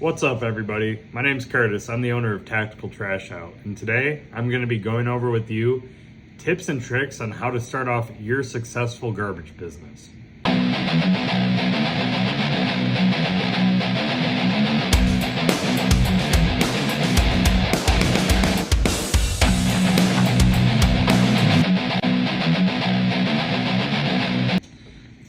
What's up, everybody? My name's Curtis. I'm the owner of Tactical Trash Out, and today I'm going to be going over with you tips and tricks on how to start off your successful garbage business.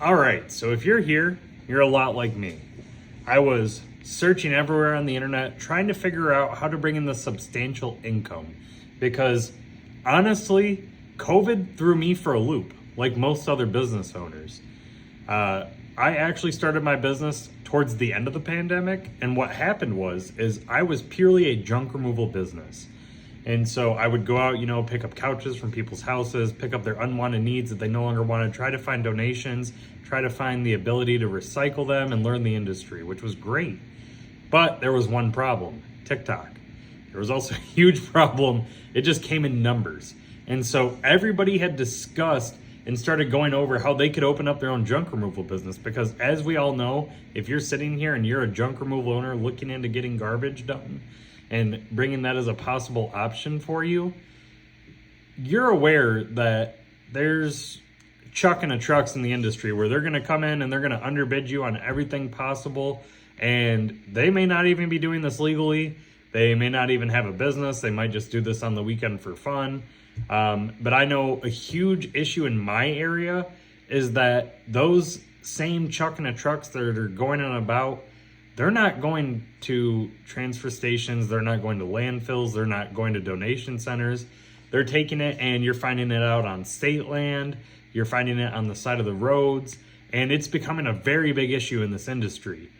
All right, so if you're here, you're a lot like me. I was searching everywhere on the internet, trying to figure out how to bring in the substantial income because honestly, COVID threw me for a loop like most other business owners. I actually started my business towards the end of the pandemic, and what happened is I was purely a junk removal business. And so I would go out, pick up couches from people's houses, pick up their unwanted needs that they no longer wanted, try to find donations, try to find the ability to recycle them and learn the industry, which was great. But there was one problem, TikTok. There was also a huge problem. It just came in numbers. And so everybody had discussed and started going over how they could open up their own junk removal business. Because as we all know, if you're sitting here and you're a junk removal owner looking into getting garbage done and bringing that as a possible option for you, you're aware that there's chucking of trucks in the industry where they're going to come in and they're going to underbid you on everything possible. And they may not even be doing this legally. They may not even have a business. They might just do this on the weekend for fun. But I know a huge issue in my area is that those same chucking of trucks that are going on about, they're not going to transfer stations. They're not going to landfills. They're not going to donation centers. They're taking it and you're finding it out on state land. You're finding it on the side of the roads. And it's becoming a very big issue in this industry.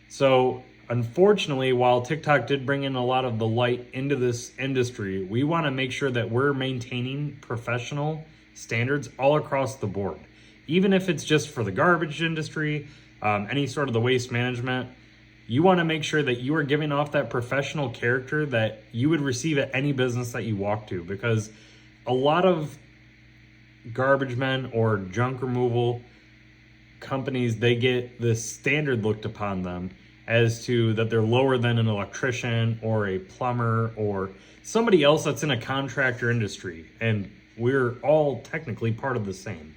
So unfortunately, while TikTok did bring in a lot of the light into this industry, we want to make sure that we're maintaining professional standards all across the board. Even if it's just for the garbage industry, any sort of the waste management, you want to make sure that you are giving off that professional character that you would receive at any business that you walk to. Because a lot of garbage men or junk removal companies, they get this standard looked upon them as to that they're lower than an electrician or a plumber or somebody else that's in a contractor industry, and we're all technically part of the same.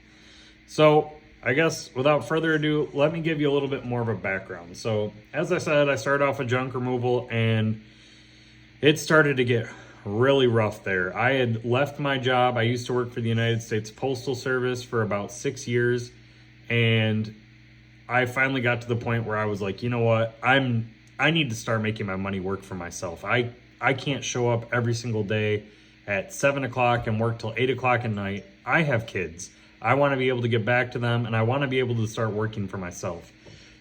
So I guess without further ado, let me give you a little bit more of a background. So as I said, I started off with junk removal and it started to get really rough there. I had left my job. I used to work for the United States Postal Service for about 6 years. And I finally got to the point where I was like, you know what? I need to start making my money work for myself. I can't show up every single day at 7 o'clock and work till 8 o'clock at night. I have kids. I want to be able to get back to them and I want to be able to start working for myself.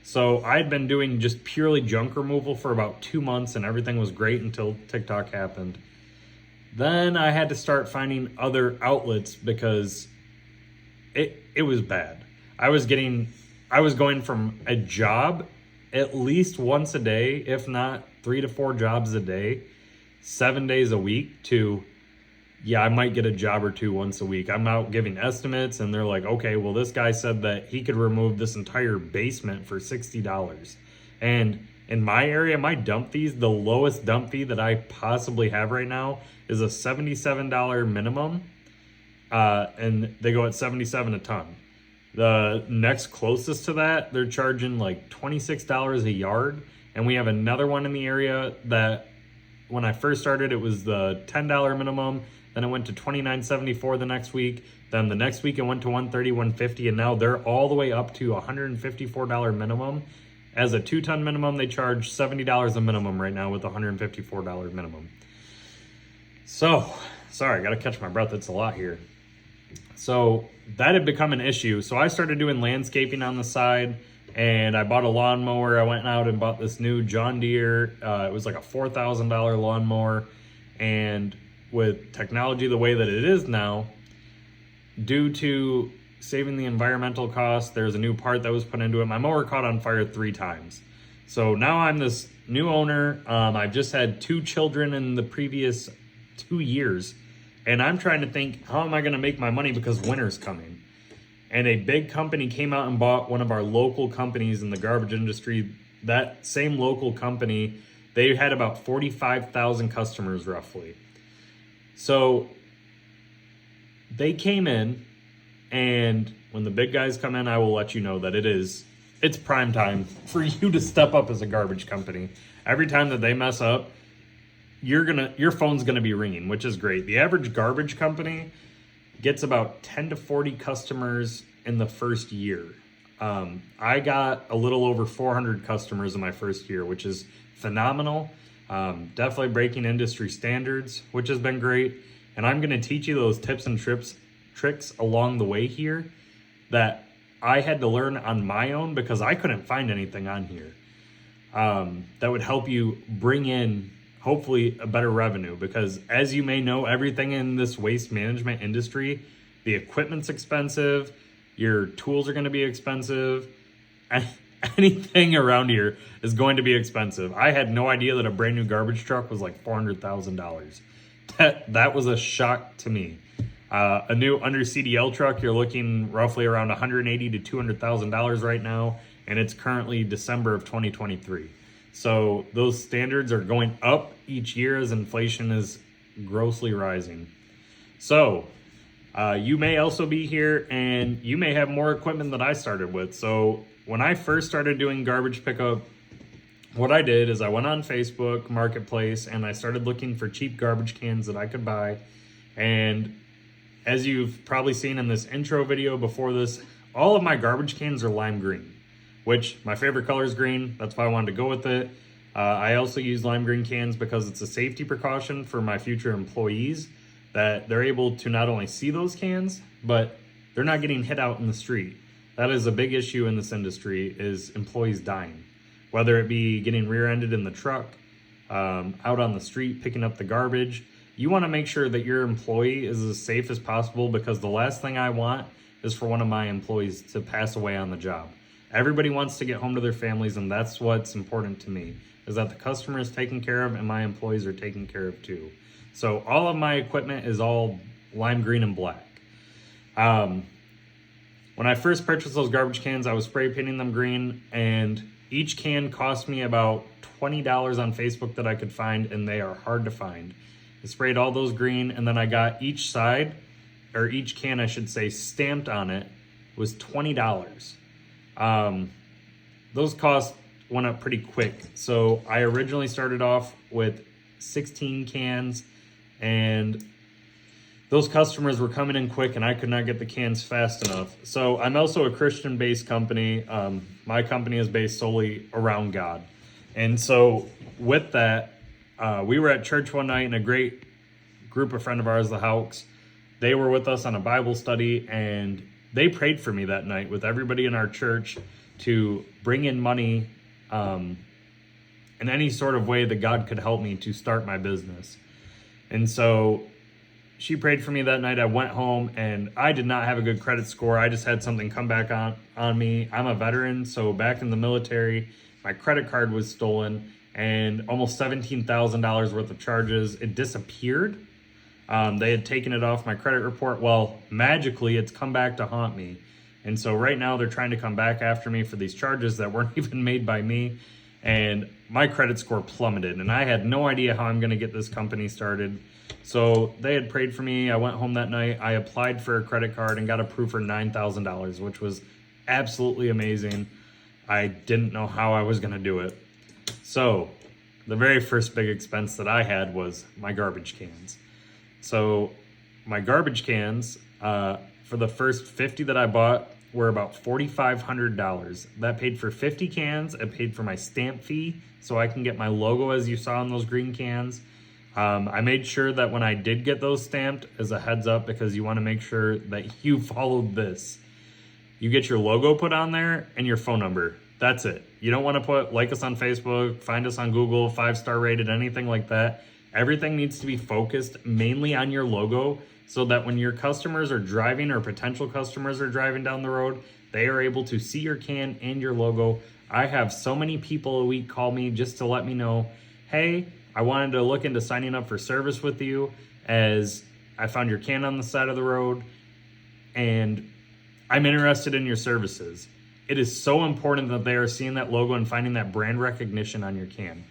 So I'd been doing just purely junk removal for about 2 months and everything was great until TikTok happened. Then I had to start finding other outlets because it was bad. I was going from a job at least once a day, if not 3 to 4 jobs a day, 7 days a week to, I might get a job or two once a week. I'm out giving estimates and they're like, okay, well, this guy said that he could remove this entire basement for $60. And in my area, my dump fees, the lowest dump fee that I possibly have right now is a $77 minimum. And they go at $77 a ton. The next closest to that, they're charging like $26 a yard. And we have another one in the area that when I first started, it was the $10 minimum. Then it went to $29.74 the next week. Then the next week it went to $130, $150. And now they're all the way up to $154 minimum. As a 2-ton minimum, they charge $70 a minimum right now with a $154 minimum. So, sorry, I got to catch my breath. It's a lot here. So that had become an issue. So I started doing landscaping on the side and I bought a lawnmower. I went out and bought this new John Deere. It was like a $4,000 lawnmower. And with technology the way that it is now, due to saving the environmental costs, there's a new part that was put into it. My mower caught on fire 3 times. So now I'm this new owner. I've just had 2 children in the previous 2 years. And I'm trying to think, how am I going to make my money because winter's coming? And a big company came out and bought one of our local companies in the garbage industry that same local company, they had about 45,000 customers roughly. So they came in, and when the big guys come in, I will let you know that it's prime time for you to step up as a garbage company. Every time that they mess up, your phone's gonna be ringing, which is great. The average garbage company gets about 10 to 40 customers in the first year. I got a little over 400 customers in my first year, which is phenomenal. Definitely breaking industry standards, which has been great. And I'm going to teach you those tips and tricks along the way here that I had to learn on my own because I couldn't find anything on here that would help you bring in hopefully a better revenue. Because as you may know, everything in this waste management industry, the equipment's expensive, your tools are going to be expensive. Anything around here is going to be expensive. I had no idea that a brand new garbage truck was like $400,000. That was a shock to me. A new under CDL truck, you're looking roughly around $180,000 to $200,000 right now, and it's currently December of 2023. So those standards are going up each year as inflation is grossly rising. So you may also be here and you may have more equipment than I started with. So when I first started doing garbage pickup, what I did is I went on Facebook Marketplace and I started looking for cheap garbage cans that I could buy. And as you've probably seen in this intro video before this, all of my garbage cans are lime green, which my favorite color is green. That's why I wanted to go with it. I also use lime green cans because it's a safety precaution for my future employees, that they're able to not only see those cans, but they're not getting hit out in the street. That is a big issue in this industry, is employees dying, whether it be getting rear-ended in the truck, out on the street picking up the garbage. You want to make sure that your employee is as safe as possible, because the last thing I want is for one of my employees to pass away on the job. Everybody wants to get home to their families, and that's what's important to me, is that the customer is taken care of and my employees are taken care of too. So all of my equipment is all lime green and black. When I first purchased those garbage cans, I was spray painting them green, and each can cost me about $20 on Facebook that I could find, and they are hard to find. I sprayed all those green, and then I got each side, or each can I should say, stamped on it was $20. Those costs went up pretty quick. So I originally started off with 16 cans, and those customers were coming in quick and I could not get the cans fast enough. So I'm also a Christian-based company. My company is based solely around God. And so with that, we were at church one night, and a great group of friends of ours, the Houks, they were with us on a Bible study, and they prayed for me that night with everybody in our church to bring in money in any sort of way that God could help me to start my business. And so she prayed for me that night. I went home, and I did not have a good credit score. I just had something come back on me. I'm a veteran, so back in the military, my credit card was stolen, and almost $17,000 worth of charges. It disappeared. They had taken it off my credit report. Well, magically, it's come back to haunt me. And so right now they're trying to come back after me for these charges that weren't even made by me. And my credit score plummeted, and I had no idea how I'm going to get this company started. So they had prayed for me. I went home that night. I applied for a credit card and got approved for $9,000, which was absolutely amazing. I didn't know how I was going to do it. So the very first big expense that I had was my garbage cans. So my garbage cans, for the first 50 that I bought, were about $4,500. That paid for 50 cans. It paid for my stamp fee so I can get my logo, as you saw on those green cans. I made sure that when I did get those stamped, as a heads up, because you want to make sure that you followed this, you get your logo put on there and your phone number. That's it. You don't want to put like us on Facebook, find us on Google, 5-star rated, anything like that. Everything needs to be focused mainly on your logo, so that when your customers are driving, or potential customers are driving down the road, they are able to see your can and your logo. I have so many people a week call me just to let me know, hey, I wanted to look into signing up for service with you, as I found your can on the side of the road and I'm interested in your services. it is so important that they are seeing that logo and finding that brand recognition on your can.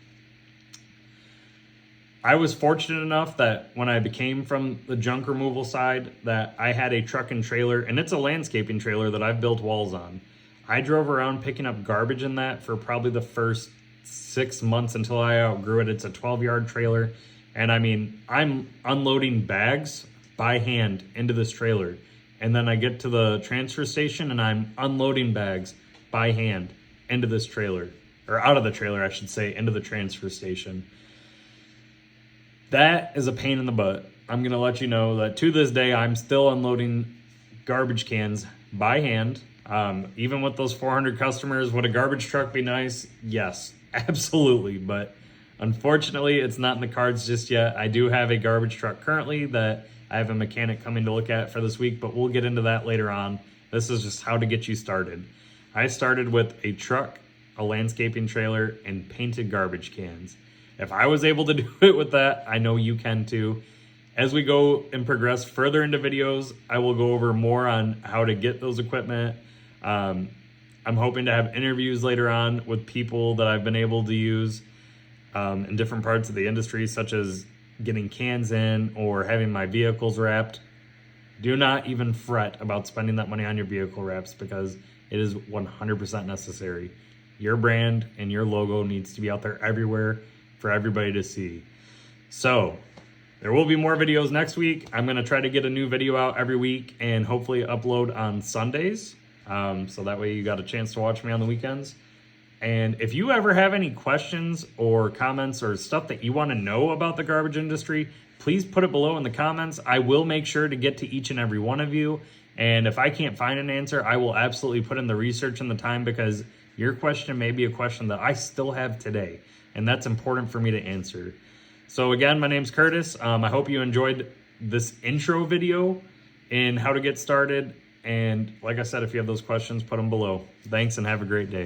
I was fortunate enough that when I became from the junk removal side, that I had a truck and trailer, and it's a landscaping trailer that I've built walls on. I drove around picking up garbage in that for probably the first 6 months until I outgrew it. It's a 12-yard trailer, and I mean, I'm unloading bags by hand into this trailer, and then I get to the transfer station and I'm unloading bags by hand into this trailer, or out of the trailer, I should say, into the transfer station. That is a pain in the butt. I'm gonna let you know that to this day, I'm still unloading garbage cans by hand. Even with those 400 customers, would a garbage truck be nice? Yes, absolutely. But unfortunately, it's not in the cards just yet. I do have a garbage truck currently that I have a mechanic coming to look at for this week, but we'll get into that later on. This is just how to get you started. I started with a truck, a landscaping trailer, and painted garbage cans. If I was able to do it with that, I know you can too. As we go and progress further into videos, I will go over more on how to get those equipment. I'm hoping to have interviews later on with people that I've been able to use in different parts of the industry, such as getting cans in or having my vehicles wrapped. Do not even fret about spending that money on your vehicle wraps because it is 100% necessary. Your brand and your logo needs to be out there everywhere for everybody to see. So there will be more videos next week. I'm gonna try to get a new video out every week and hopefully upload on Sundays. So that way you got a chance to watch me on the weekends. And if you ever have any questions or comments or stuff that you want to know about the garbage industry, please put it below in the comments. I will make sure to get to each and every one of you. And if I can't find an answer, I will absolutely put in the research and the time because your question may be a question that I still have today. And that's important for me to answer. So again, my name's Curtis. I hope you enjoyed this intro video in how to get started. And like I said, if you have those questions, put them below. Thanks and have a great day.